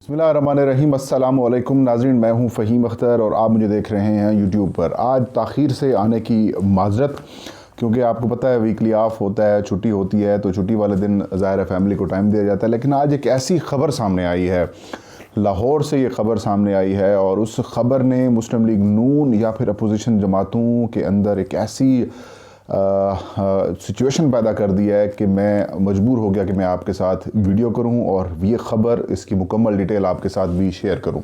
बिस्मिल्लाहिर्रहमानिर्रहीम। अस्सलाम वालेकुम नाज़रीन, मैं हूं फ़हीम अख्तर और आप मुझे देख रहे हैं यूट्यूब पर। आज ताख़ीर से आने की माज़रत, क्योंकि आपको पता है वीकली ऑफ होता है, छुट्टी होती है, तो छुट्टी वाले दिन ज़ाहिर है फैमिली को टाइम दिया जाता है। लेकिन आज एक ऐसी ख़बर सामने आई है, लाहौर से ये ख़बर सामने आई है और उस ख़बर ने मुस्लिम लीग नून या फिर अपोजिशन जमातों के अंदर एक ऐसी सिचुएशन पैदा कर दिया है कि मैं मजबूर हो गया कि मैं आपके साथ वीडियो करूं और ये ख़बर, इसकी मुकम्मल डिटेल आपके साथ भी शेयर करूं।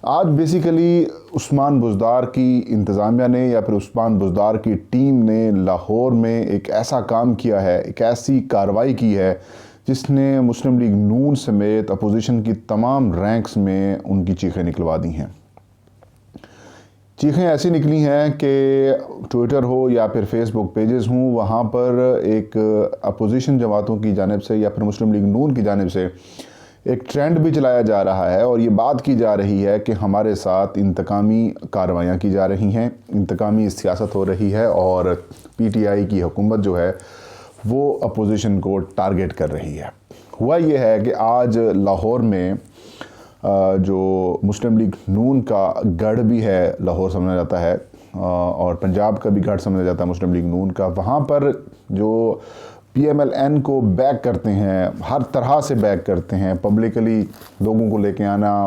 आज बेसिकली उस्मान बुज़दार की इंतज़ामिया ने या फिर उस्मान बुज़दार की टीम ने लाहौर में एक ऐसा काम किया है, एक ऐसी कार्रवाई की है जिसने मुस्लिम लीग नून समेत अपोजिशन की तमाम रैंक्स में उनकी चीखें निकलवा दी हैं। चीखें ऐसी निकली हैं कि ट्विटर हो या फिर फेसबुक पेजेस हों, वहाँ पर एक अपोजिशन जमातों की जानिब से या फिर मुस्लिम लीग नून की जानिब से एक ट्रेंड भी चलाया जा रहा है और ये बात की जा रही है कि हमारे साथ इंतकामी कार्रवाइयाँ की जा रही हैं, इंतकामी सियासत हो रही है और PTI की हुकूमत जो है वो अपोजिशन को टारगेट कर रही है। हुआ ये है कि आज लाहौर में जो मुस्लिम लीग नून का गढ़ भी है, लाहौर समझा जाता है, और पंजाब का भी गढ़ समझा जाता है मुस्लिम लीग नून का, वहाँ पर जो PMLN को बैक करते हैं, हर तरह से बैक करते हैं, पब्लिकली लोगों को लेके आना,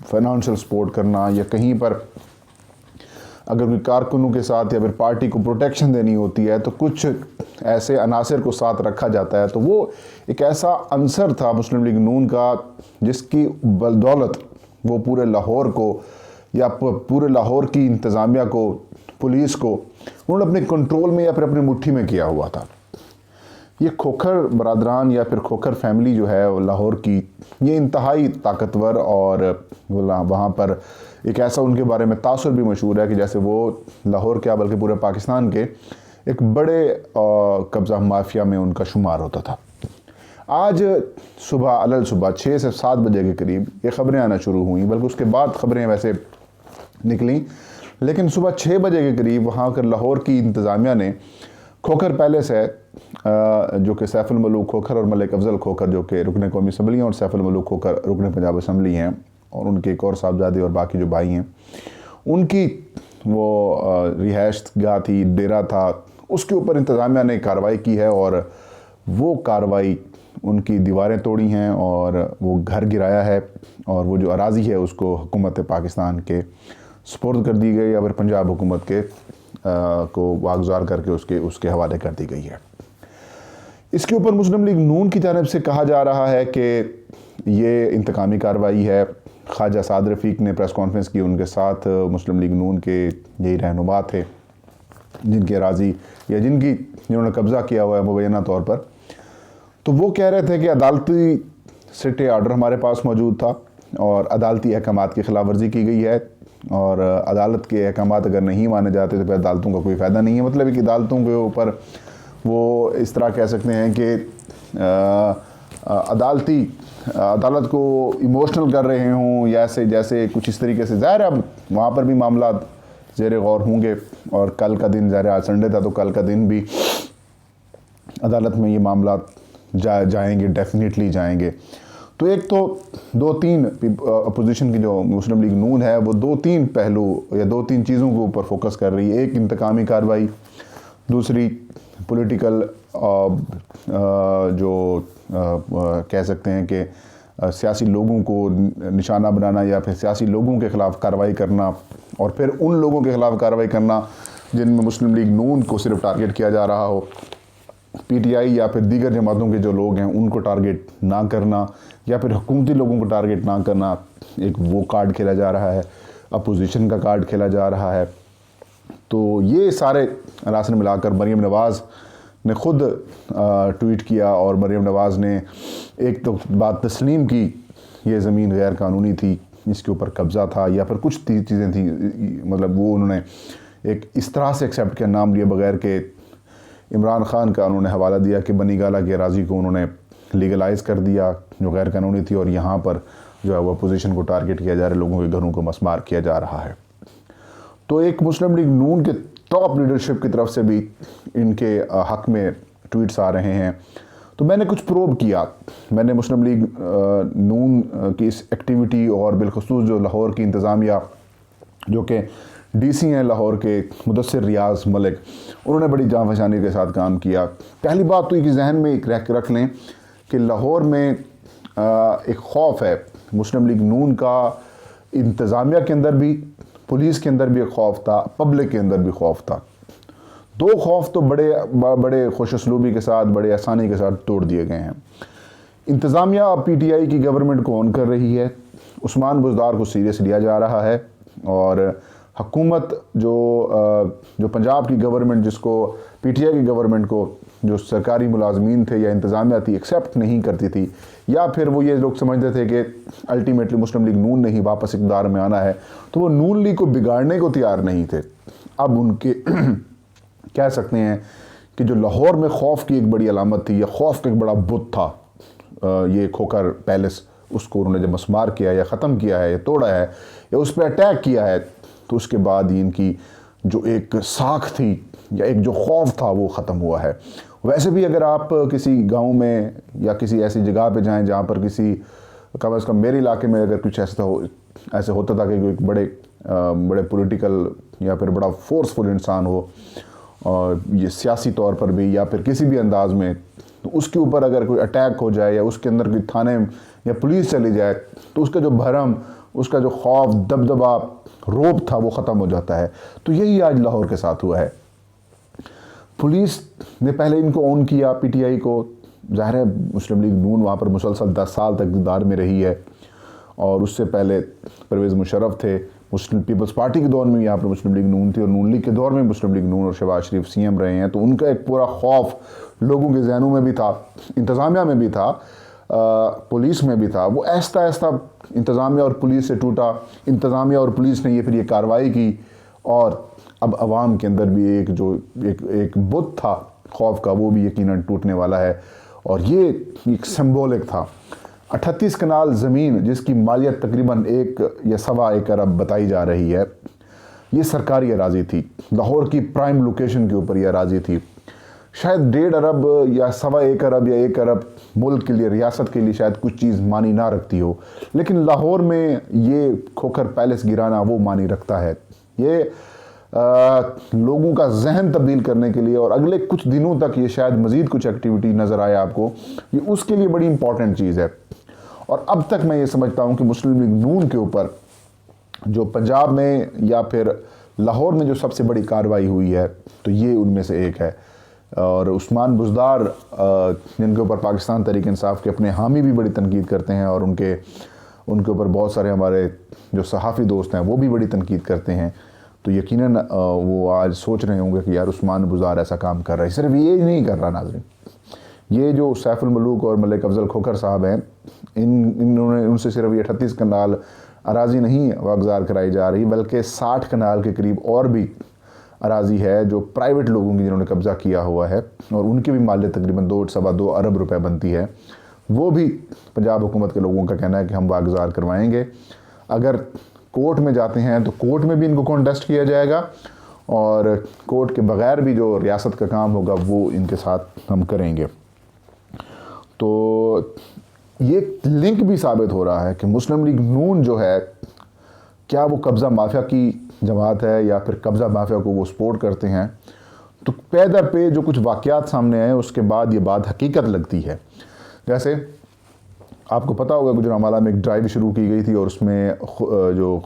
फाइनेंशियल सपोर्ट करना, या कहीं पर अगर कोई कारकुनों के साथ या फिर पार्टी को प्रोटेक्शन देनी होती है तो कुछ ऐसे अनासर को साथ रखा जाता है। तो वो एक ऐसा अंसर था मुस्लिम लीग नून का जिसकी बदौलत वो पूरे लाहौर को या पूरे लाहौर की इंतज़ामिया को, पुलिस को उन्होंने अपने कंट्रोल में या फिर अपनी मुट्ठी में किया हुआ था। ये खोखर बरादरान या फिर खोखर फैमिली जो है लाहौर की, ये इंतहाई ताकतवर और वहाँ पर एक ऐसा उनके बारे में तासुर भी मशहूर है कि जैसे वो लाहौर क्या बल्कि पूरे पाकिस्तान के एक बड़े कब्ज़ा माफिया में उनका शुमार होता था। आज सुबह 6 से 7 बजे के करीब ये ख़बरें आना शुरू हुई, बल्कि उसके बाद ख़बरें वैसे निकली, लेकिन सुबह 6 बजे के करीब वहाँ कर लाहौर की इंतज़ामिया ने खोखर पैलेस है, जो कि सैफुल मलूक खोखर और मलिक अफजल खोखर जो कि रुकन कौमी असम्बली हैं और सैफुल मलूक खोखर रुकन पंजाब असम्बली हैं, और उनके एक और साहबजादे और बाकी जो भाई हैं, उनकी वो रिहाइश गाह थी, डेरा था, उसके ऊपर इंतज़ामिया ने कार्रवाई की है और वो कार्रवाई उनकी दीवारें तोड़ी हैं और वो घर गिराया है और वो जो अराज़ी है उसको हुकूमत पाकिस्तान के सुपुर्द कर दी गई या फिर पंजाब हुकूमत के को वागुज़ार करके उसके हवाले कर दी गई है। इसके ऊपर मुस्लिम लीग नून की जानिब से कहा जा रहा है कि ये इंतकामी कार्रवाई है। ख्वाजा साद रफ़ीक ने प्रेस कॉन्फ्रेंस की, उनके साथ मुस्लिम लीग नून के यही रहनुमा थे जिनके राज़ी या जिन्होंने कब्ज़ा किया हुआ है मुबैना तौर पर। तो वो कह रहे थे कि अदालती स्टे आर्डर हमारे पास मौजूद था और अदालती अहकामात की खिलाफ वर्जी की गई है और अदालत के अहकामात अगर नहीं माने जाते तो फिर अदालतों का कोई फ़ायदा नहीं है। मतलब कि अदालतों के ऊपर वो इस तरह कह सकते हैं कि अदालत को इमोशनल कर रहे हों या जैसे कुछ इस तरीके से। ज़ाहिर अब वहाँ पर भी मामला ज़ेर गौर होंगे और कल का दिन, ज़ाहिर आज संडे था तो कल का दिन भी अदालत में ये मामला जाएंगे, डेफिनेटली जाएंगे। तो एक तो 2-3 अपोजिशन की जो मुस्लिम लीग नून है वो 2-3 पहलू या 2-3 चीज़ों के ऊपर फोकस कर रही है। एक इंतकामी कार्रवाई, दूसरी पॉलिटिकल जो कह सकते हैं कि सियासी लोगों को निशाना बनाना या फिर सियासी लोगों के ख़िलाफ़ कार्रवाई करना, और फिर उन लोगों के ख़िलाफ़ कार्रवाई करना जिनमें मुस्लिम लीग नून को सिर्फ टारगेट किया जा रहा हो, PTI या फिर दीगर जमातों के जो लोग हैं उनको टारगेट ना करना या फिर हुकूमती लोगों को टारगेट ना करना। एक वो कार्ड खेला जा रहा है, अपोजिशन का कार्ड खेला जा रहा है। तो ये सारे अनासर मिलाकर मरीम नवाज़ ने ख़ुद ट्वीट किया और मरीम नवाज़ ने एक तो बात तस्लीम की, ये ज़मीन गैर कानूनी थी, इसके ऊपर कब्ज़ा था या फिर कुछ चीज़ें थी, मतलब वो उन्होंने एक इस तरह से एक्सेप्ट किया, नाम लिए बगैर के इमरान ख़ान का उन्होंने हवाला दिया कि बनी गाला की अराज़ी को उन्होंने लीगलाइज़ कर दिया जो गैर कानूनी थी और यहाँ पर जो है वो अपोजिशन को टारगेट किया जा रहा है, लोगों के घरों को मसमार किया जा रहा है। तो एक मुस्लिम लीग नून के टॉप लीडरशिप की तरफ से भी इनके हक़ में ट्वीट्स आ रहे हैं। तो मैंने कुछ प्रोब किया, मैंने मुस्लिम लीग नून की इस एक्टिविटी और बिलखसूस जो लाहौर की इंतज़ामिया जो कि डीसी हैं लाहौर के मुदस्सिर रियाज मलिक, उन्होंने बड़ी जान पहचानी के साथ काम किया। पहली बात तो एक जहन में एक रख लें कि लाहौर में एक खौफ है मुस्लिम लीग नून का, इंतज़ामिया के अंदर भी, पुलिस के अंदर भी एक खौफ था, पब्लिक के अंदर भी खौफ था। दो खौफ तो बड़े खुशअस्लूबी के साथ, बड़े आसानी के साथ तोड़ दिए गए हैं। इंतज़ामिया पीटीआई की गवर्नमेंट को ऑन कर रही है, उस्मान बुज़दार को सीरियस लिया जा रहा है, और हुकूमत जो पंजाब की गवर्नमेंट, जिसको पीटीआई की गवर्नमेंट को जो सरकारी मुलाजमीन थे या इंतज़ामिया थी एक्सेप्ट नहीं करती थी, या फिर वो ये लोग समझते थे कि अल्टीमेटली मुस्लिम लीग नून ने ही वापस इक़्तिदार में आना है, तो वो नून लीग को बिगाड़ने को तैयार नहीं थे। अब उनके कह सकते हैं कि जो लाहौर में खौफ की एक बड़ी अलामत थी, या खौफ का एक बड़ा बुत था, ये खोखर पैलेस, उसको उन्होंने जब मस्मार किया या ख़त्म किया है या तोड़ा है या उस पर अटैक किया है, तो उसके बाद इनकी जो एक साख थी या एक जो खौफ था वो ख़त्म हुआ है। वैसे भी अगर आप किसी गांव में या किसी ऐसी जगह पे जाएं जहां पर किसी, कम अज़ कम मेरे इलाके में अगर कुछ ऐसे होता था कि कोई बड़े पॉलिटिकल या फिर बड़ा फोर्सफुल इंसान हो, और ये सियासी तौर पर भी या फिर किसी भी अंदाज में, तो उसके ऊपर अगर कोई अटैक हो जाए या उसके अंदर कोई थाने या पुलिस चली जाए, तो उसका जो भरम, उसका जो खौफ, दबदबा, रोब था, वो ख़त्म हो जाता है। तो यही आज लाहौर के साथ हुआ है। पुलिस ने पहले इनको ऑन किया, पीटीआई को, ज़ाहिर है मुस्लिम लीग नून वहाँ पर मुसलसल 10 साल तक इक़्तिदार में रही है, और उससे पहले परवेज़ मुशर्रफ थे, मुस्लिम पीपल्स पार्टी के दौर में यहाँ पर मुस्लिम लीग नून थी, और नून लीग के दौर में मुस्लिम लीग नून और शहबाज शरीफ सीएम रहे हैं। तो उनका एक पूरा खौफ लोगों के जहनों में भी था, इंतज़ामिया में भी था, पुलिस में भी था। वो ऐसा इंतज़ामिया और पुलिस से टूटा, इंतज़ामिया और पुलिस ने फिर ये कार्रवाई की, और अब अवाम के अंदर भी एक बुत था खौफ का, वो भी यकीनन टूटने वाला है। और ये एक सिंबॉलिक था। 38 कनाल ज़मीन जिसकी मालियत तकरीबन 1 या सवा 1 अरब बताई जा रही है, ये सरकारी अराज़ी थी, लाहौर की प्राइम लोकेशन के ऊपर ये अराज़ी थी। शायद 1.5 अरब या सवा 1 अरब या 1 अरब मुल्क के लिए, रियासत के लिए शायद कुछ चीज़ मानी ना रखती हो, लेकिन लाहौर में ये खोखर पैलेस गिराना वो मानी रखता है। ये लोगों का जहन तब्दील करने के लिए, और अगले कुछ दिनों तक ये शायद मज़ीद कुछ एक्टिविटी नज़र आए आपको, ये उसके लिए बड़ी इंपॉर्टेंट चीज़ है। और अब तक मैं ये समझता हूँ कि मुस्लिम लीग नून के ऊपर जो पंजाब में या फिर लाहौर में जो सबसे बड़ी कार्रवाई हुई है, तो ये उनमें से एक है। और उस्मान बुज़दार, जिनके ऊपर पाकिस्तान तहरीक इंसाफ के अपने हामी भी बड़ी तनकीद करते हैं, और उनके ऊपर बहुत सारे हमारे जो सहाफ़ी दोस्त हैं वो भी बड़ी तनकीद करते हैं, तो यकीनन वो आज सोच रहे होंगे कि यार उस्मान बुज़दार ऐसा काम कर रहा है। सिर्फ ये नहीं कर रहा नाज़रीन, ये जो सैफुल मलूक और मलिक अफजल खोखर साहब हैं, इन्होंने उनसे सिर्फ ये 38 कनाल अराज़ी नहीं वागज़ार कराई जा रही, बल्कि 60 कनाल के करीब और भी अराज़ी है जो प्राइवेट लोगों की, जिन्होंने कब्ज़ा किया हुआ है, और उनकी भी मालियत तकरीबन 2-2 अरब रुपए बनती है। वो भी पंजाब हुकूमत के लोगों का कहना है कि हम वागज़ार करवाएंगे। अगर कोर्ट में जाते हैं तो कोर्ट में भी इनको कॉन्टेस्ट किया जाएगा, और कोर्ट के बग़ैर भी जो रियासत का काम होगा वो इनके साथ हम करेंगे। तो ये लिंक भी साबित हो रहा है कि मुस्लिम लीग नून जो है, क्या वो कब्ज़ा माफिया की जमात है या फिर कब्ज़ा माफिया को वो सपोर्ट करते हैं। तो पैदर पे जो कुछ वाक़यात सामने आए उसके बाद ये बात हकीकत लगती है। जैसे आपको पता होगा गुजरांवाला में एक ड्राइव शुरू की गई थी, और उसमें जो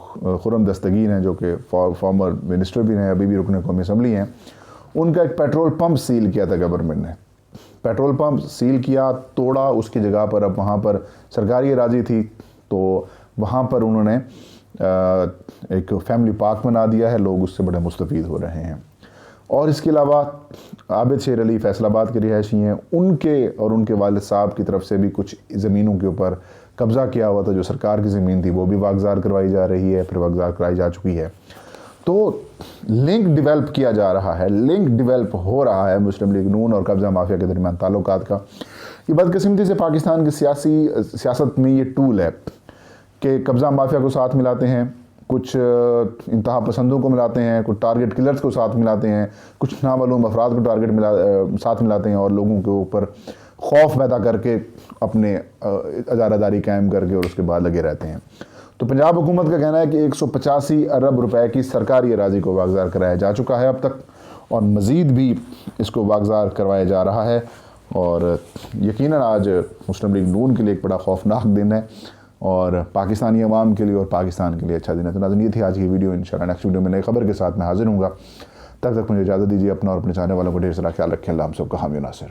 खुर्रम दस्तगीर हैं, जो कि फॉर्मर मिनिस्टर भी हैं, अभी भी रुकन कौमी असम्बली हैं, उनका एक पेट्रोल पंप सील किया था गवर्नमेंट ने। पेट्रोल पंप सील किया, तोड़ा, उसकी जगह पर अब वहाँ पर सरकारी अराज़ी थी, तो वहाँ पर उन्होंने एक फैमिली पार्क बना दिया है, लोग उससे बड़े मुस्तफ़ीद हो रहे हैं। और इसके अलावा आबिद शेर अली फैसलाबाद के रिहायशी हैं, उनके और उनके वालिद साहब की तरफ से भी कुछ ज़मीनों के ऊपर कब्ज़ा किया हुआ था, जो सरकार की ज़मीन थी, वो भी वागज़ार करवाई जा रही है, फिर वागज़ार कराई जा चुकी है। तो लिंक डेवलप किया जा रहा है, लिंक डेवलप हो रहा है मुस्लिम लीग नून और कब्ज़ा माफिया के दरमियान ताल्लुकात का। ये बदकिस्मती से पाकिस्तान की सियासत में ये टूल है कि कब्ज़ा माफिया को साथ मिलाते हैं, कुछ इंतहा पसंदों को मिलाते हैं, कुछ टारगेट किलर्स को साथ मिलाते हैं, कुछ नामालूम अफराद को साथ मिलाते हैं, और लोगों के ऊपर खौफ पैदा करके अपने इजारादारी कायम करके और उसके बाद लगे रहते हैं। तो पंजाब हुकूमत का कहना है कि 185 अरब रुपए की सरकारी अराजी को वागजार कराया जा चुका है अब तक, और मज़ीद भी इसको वागजार करवाया जा रहा है। और यकीनन आज मुस्लिम लीग नून के लिए एक बड़ा खौफनाक दिन है और पाकिस्तानी अवाम के लिए और पाकिस्तान के लिए अच्छा दिन है। तो नाज़रीन, ये थी आज की वीडियो। इंशाल्लाह नेक्स्ट वीडियो में नई खबर के साथ मैं हाजिर हूँगा। तब तक मुझे इजाज़त दीजिए। अपना और अपने चाहने वालों को ढेर सारा ख्याल रखें। अल्लाह हम सबका हामी नासिर।